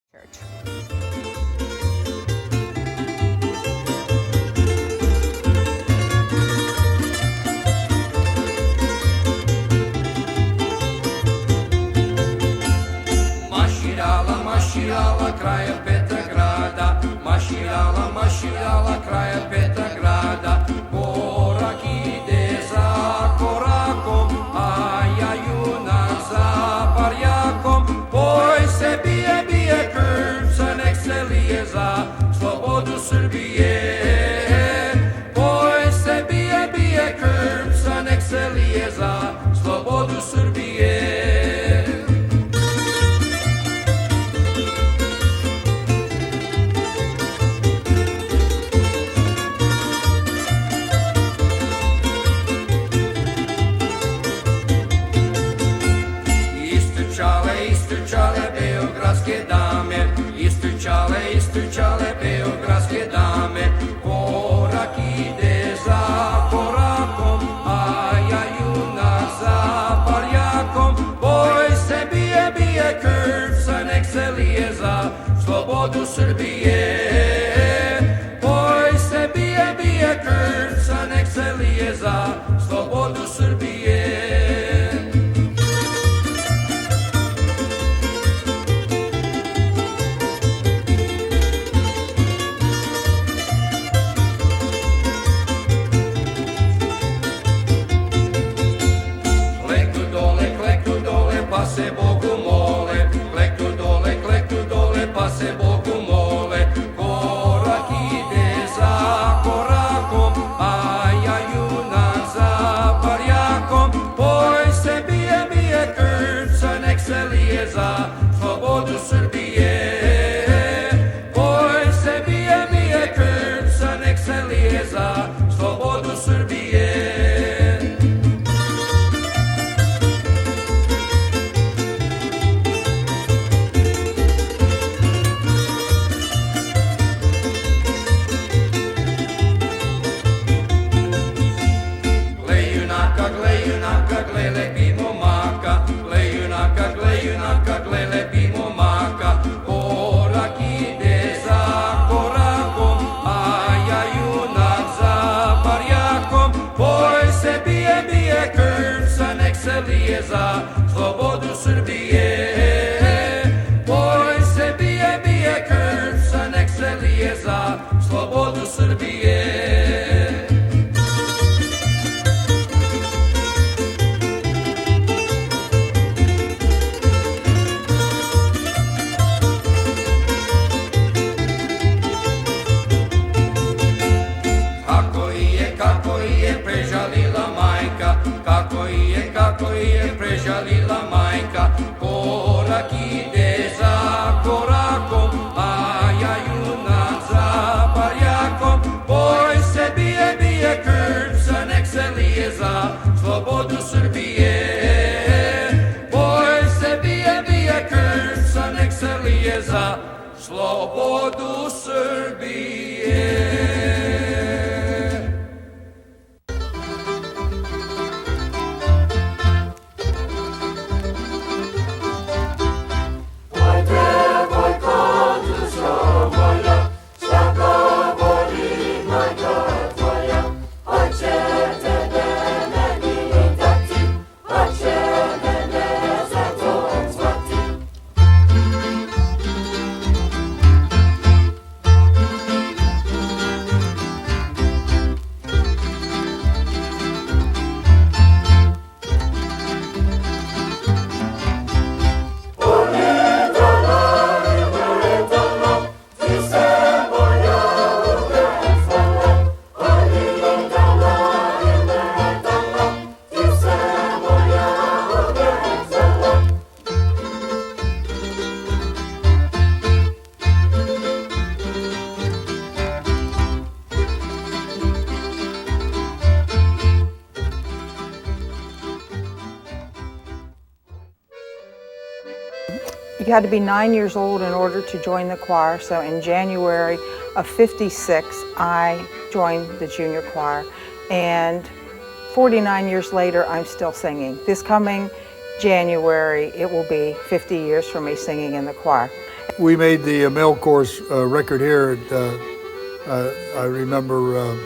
Maširala kraja Petrograda, maširala kraja Petrograda, korak ide za korakom, a ja junak za barjakom. Boj se bije krvca, nek se lije za slobodu Srbije. Boj se bije krvca, nek se lije za slobodu Srbije. Istučale beogradske dame, istučale beogradske dame, korak ide za korakom, a ja junak za barjakom. Boj se bije krvca, nek se lije za slobodu Srbije. Boj se bije krvca, nek se lije za slobodu Srbije. Pa se Bogu mole, kleknu dole, pa se Bogu mole. Korak ide za korakom, a ja junak za barjakom. Boj se bije krvca, nek se lije za slobodu Srbije. Boj se bije krvca, nek se lije za slobodu Srbije. Gle lepi momaka, korak ide za korakom, a ja junak za barjakom. Boj se bije krvca, nek se lije za slobodu Srbije. Boj se bije krvca, nek se lije za slobodu Srbije. Kako je prežalila majka, korak ide za korakom, a ja junak za barjakom. Boj se bije krvca, nek se lije za slobodu Srbije. Boj se bije krvca, nek se lije za slobodu Srbije. You had to be 9 years old in order to join the choir, so in January of '56, I joined the junior choir, and 49 years later, I'm still singing. This coming January, it will be 50 years for me singing in the choir. we made the male chorus record here. I remember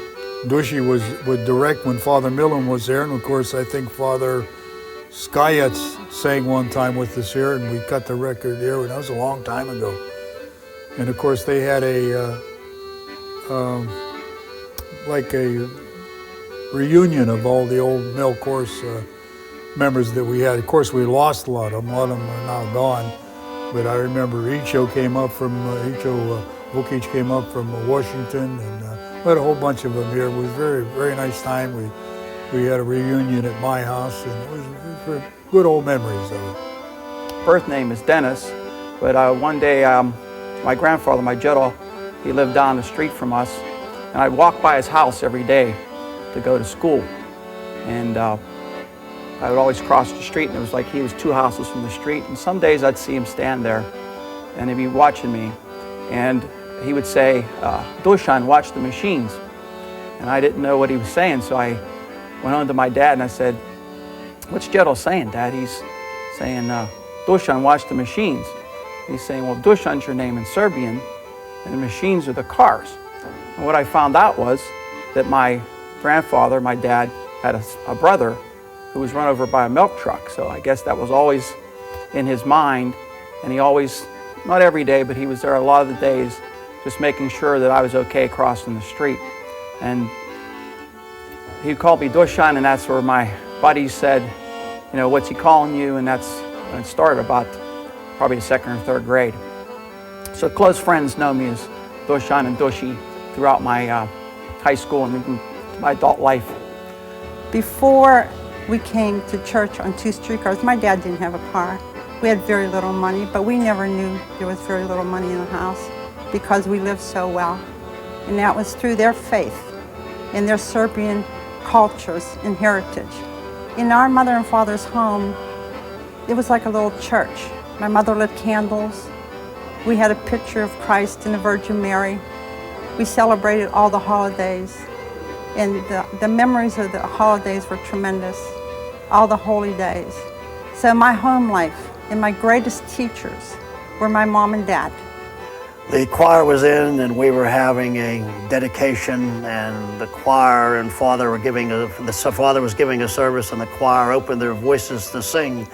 Dushy would direct when Father Millen was there, and of course I think Father Skyets sang one time with us here, and we cut the record there, and that was a long time ago. And of course they had like a reunion of all the old male chorus members that we had. Of course we lost a lot of them are now gone. But I remember Icho came up from, Vukic came up from Washington, and we had a whole bunch of them here. It was a very, very nice time. We had a reunion at my house, and it was good old memories of it. Birth name is Dennis, but one day my grandfather, my Jeddah, he lived down the street from us, and I'd walk by his house every day to go to school. And I would always cross the street, and it was like he was 2 houses from the street. And some days I'd see him stand there, and he'd be watching me. And he would say, Dushan, watch the machines. And I didn't know what he was saying, so I went on to my dad and I said, what's Jeddah saying, Dad? He's saying, Dushan, watch the machines. He's saying, well, Dushan's your name in Serbian, and the machines are the cars. And what I found out was that my grandfather, my dad, had a brother who was run over by a milk truck. So I guess that was always in his mind, and he always, not every day, but he was there a lot of the days just making sure that I was okay crossing the street. And he called me Dushan, and that's where my buddies said, you know, what's he calling you? And that's when it started, about probably the 2nd or 3rd grade. So close friends know me as Dushan and Dushi throughout my high school and even my adult life. Before we came to church on 2 streetcars, my dad didn't have a car. We had very little money, but we never knew there was very little money in the house because we lived so well. And that was through their faith in their Serbian cultures and heritage. In our mother and father's home, it was like a little church. My mother lit candles. We had a picture of Christ and the Virgin Mary. We celebrated all the holidays. And the memories of the holidays were tremendous, all the holy days. So my home life and my greatest teachers were my mom and dad. The choir was in, and we were having a dedication, and the choir and father were father was giving a service, and the choir opened their voices to sing.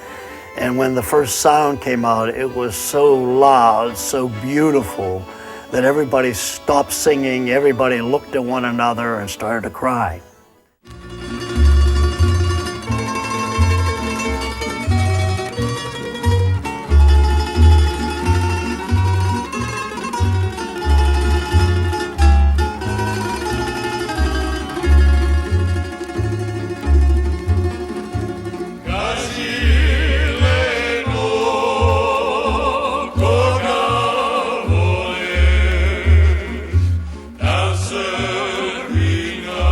And when the first sound came out, it was so loud, so beautiful, that everybody stopped singing, everybody looked at one another and started to cry. Srbina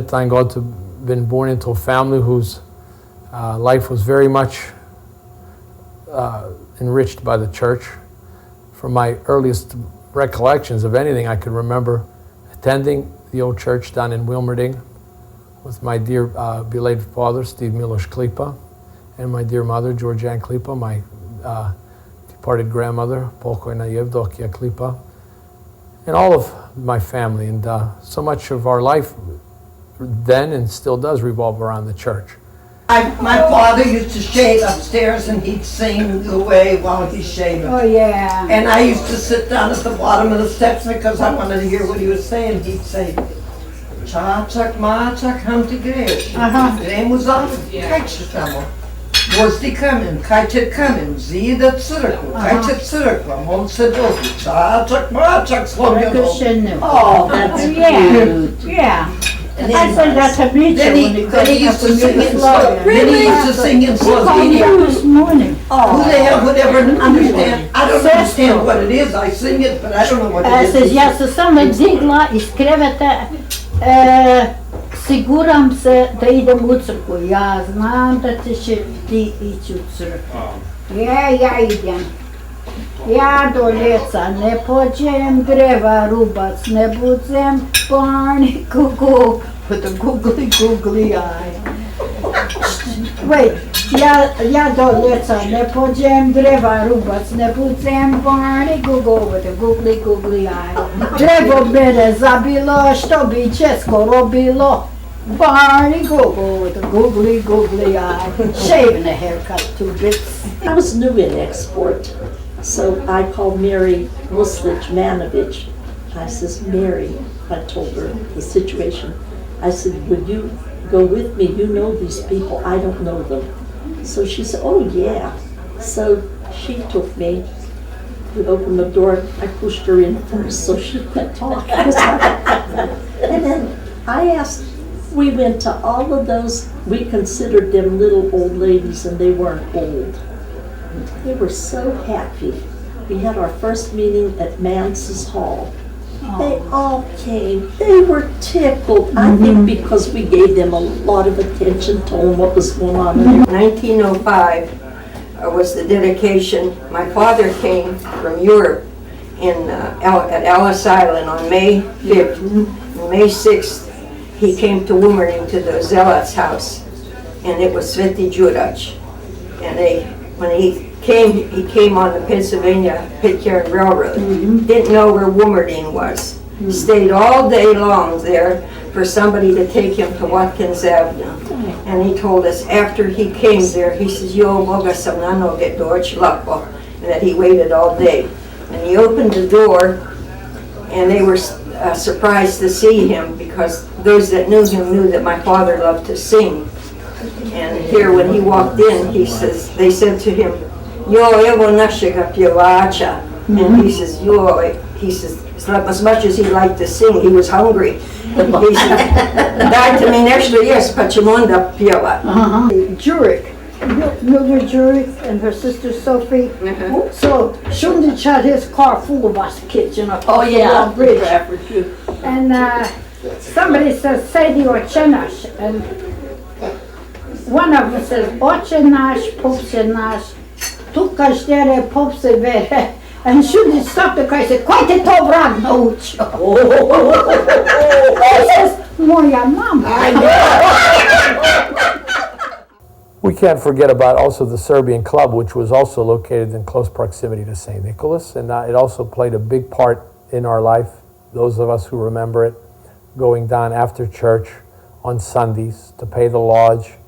fortunate, thank God, to have been born into a family whose life was very much enriched by the church. From my earliest recollections of anything, I could remember attending the old church down in Wilmerding with my dear belated father, Steve Miloš Klipa, and my dear mother, Georgianne Klipa, my departed grandmother, Pokojna Yevdokia Klipa, and all of my family. And so much of our life then and still does revolve around the church. My father used to shave upstairs and he'd sing away while he's shaving. Oh, yeah. And I used to sit down at the bottom of the steps because I wanted to hear what he was saying. He'd say, Čačak, mačak, ham ti greš. Grem u zatvor, kaj ćeš tamo? Gvozdi kamen, kaj će kamen? Zida crkvu, kaj će crkva? Mom se dobi, Čačak, mačak, slomljeno. Oh, that's cute. Yeah. I said that to Mitchell Then he used to sing in Slovenia. Then he used to sing in Slovenia. this morning. Who the hell would ever understand? I don't understand what it is. I sing it, but I don't know what it is. Ja sam samo digla iz kreveta, siguram se da idem u crkvu. Ja znam da ćeš ti ići u crkvu. Ja idem. Ja do ljeca ne pođem, dreva rubac ne budzem, Barney Google with a googly eye. Wait, ja do ljeca ne pođem, dreva rubac ne budzem, Barney Google with a googly eye. Drevo mene zabilo, što bi će skoro bilo, Barney Google with a googly eye. Shaving a haircut, 2 bits. I was new in export, so I called Mary Muslich-Manovich. I says, Mary, I told her the situation. I said, would you go with me? You know these people, I don't know them. So she said, oh yeah. So she took me. We opened the door, I pushed her in first so she could talk. And then I asked, we went to all of those, we considered them little old ladies and they weren't old. They were so happy. We had our first meeting at Manses Hall. They all came. They were tickled. I think because we gave them a lot of attention, told them what was going on in there. 1905 was the dedication. My father came from Europe at Ellis Island on May 5th. May 6th, he came to Wilmerding to the Zealot's house, and it was Sveti Juraj. And when he came on the Pennsylvania Pitcairn Railroad. Didn't know where Wilmerding was. Stayed all day long there for somebody to take him to Watkins Avenue. And he told us after he came there, he says, "Jo moga sam na noge doći lako," and that he waited all day. And he opened the door, and they were surprised to see him because those that knew him knew that my father loved to sing. And here, when he walked in, they said to him, "Jo, evo našega pjevača." And he says, as much as he liked to sing, he was hungry. He said, "Dajte mi nešto jest, pa ćemo onda pjevat." Jurek, Mildred Jurek and her sister Sophie. So Shundich had his car full of us kids, across the long bridge. And somebody says, "Say the Oče naš," and one of them says, "Oče naš, popse naš, tu každere popse vere." And Shundich stopped the car and said, "Ko te to vrag naučio?" He says, "Moja mama." We can't forget about also the Serbian Club, which was also located in close proximity to St. Nicholas, and it also played a big part in our life, those of us who remember it, going down after church on Sundays to pay the lodge.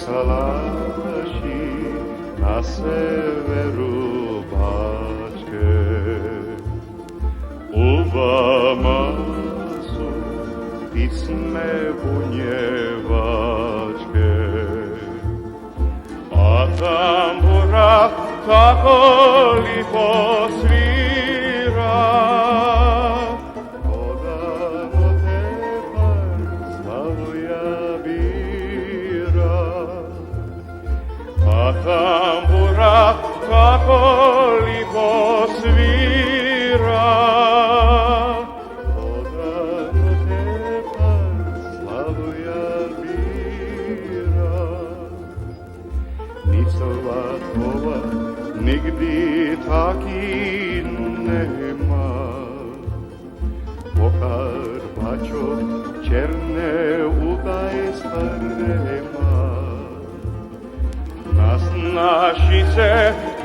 Salaši na severu Bačke, u vama su i písme bunievačke. A tambura tako lipo svira, odano tepar slavuja bira. A tambura tako lipo svira, odano tepar slavuja bira. Nicova tvova nigdi taki nema, pokar bačo černe udaj starema. Nas naši se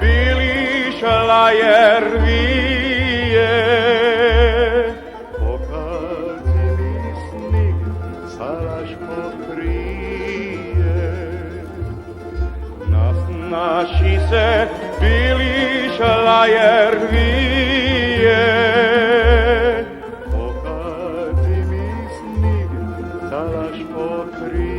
bili šalajer vije, pokar zimi snig salaš pokrije. Nas naši se bili šalajer vije, pokar zimi snig salaš pokrije.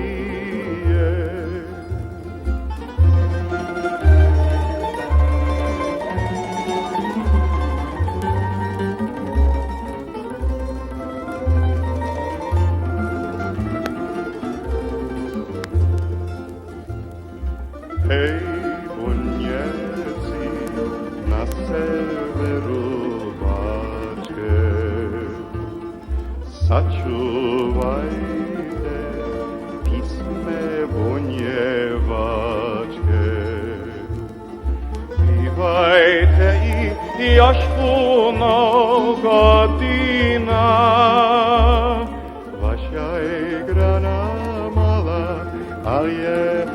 Hej, bunjeci na severu Bačke, sačuvajte pisme bunjevačke. Pivajte i još puno godina, vaša igrana mala, ali je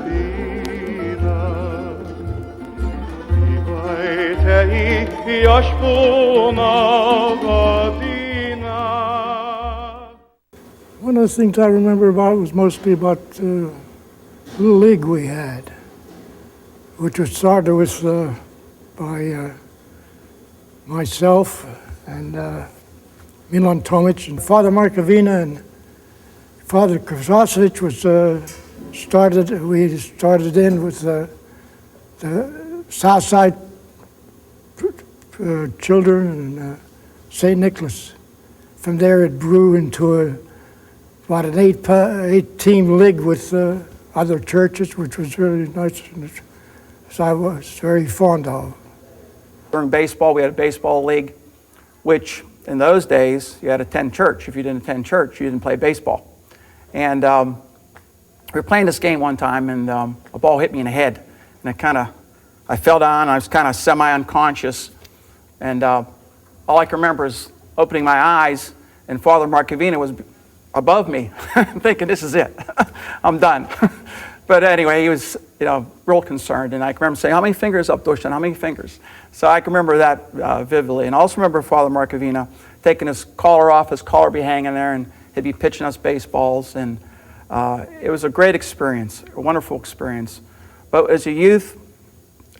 i još puno godina. One of the things I remember about was mostly about the little league we had, which was started with by myself and Milan Tomic and Father Markovina and Father Krasosic was started. We started in with the Southside children and St. Nicholas. From there it grew into about an eight-team league with other churches, which was really nice, and I was very fond of. During baseball, we had a baseball league, which in those days, you had to attend church. If you didn't attend church, you didn't play baseball. And we were playing this game one time, and a ball hit me in the head, and I fell down. I was kind of semi-unconscious, and all I can remember is opening my eyes, and Father Markovina was above me, thinking, this is it. I'm done. But anyway, he was, real concerned, and I can remember saying, how many fingers up, Dushan? How many fingers? So I can remember that vividly. And I also remember Father Markovina taking his collar off, his collar would be hanging there, and he'd be pitching us baseballs. And it was a great experience, a wonderful experience. But as a youth,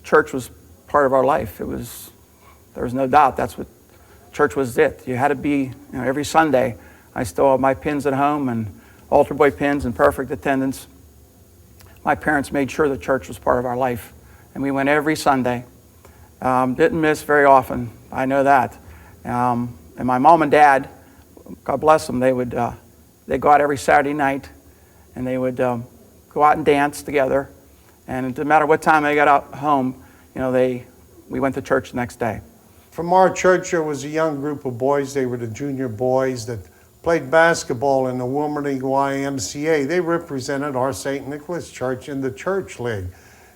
church was part of our life. There was no doubt that's what church was. You had to be, every Sunday. I still have my pins at home and altar boy pins and perfect attendance. My parents made sure the church was part of our life, and we went every Sunday. Didn't miss very often, I know that. And my mom and dad, God bless them, they'd go out every Saturday night, and they would go out and dance together. And it didn't matter what time they got out home, we went to church the next day. From our church, there was a young group of boys. They were the junior boys that played basketball in the Wilmerding YMCA. They represented our St. Nicholas Church in the church league.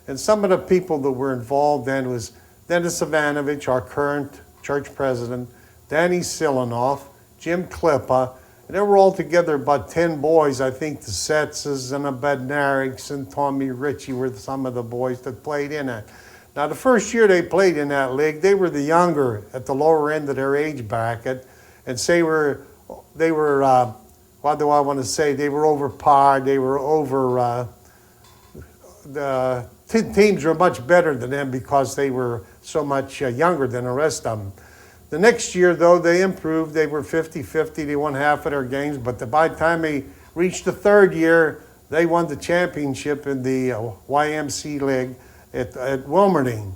And some of the people that were involved then was Dennis Ivanovich, our current church president, Danny Silanoff, Jim Klippa, and they were all together about 10 boys. I think the Setzes and the Bednariks and Tommy Ritchie were some of the boys that played in it. Now, the first year they played in that league, they were the younger, at the lower end of their age bracket, and they were what do I want to say? They were over par. They were over. The teams were much better than them because they were so much younger than the rest of them. The next year, though, they improved. They were 50-50. They won half of their games, but by the time they reached the third year, they won the championship in the YMC League at Wilmerding.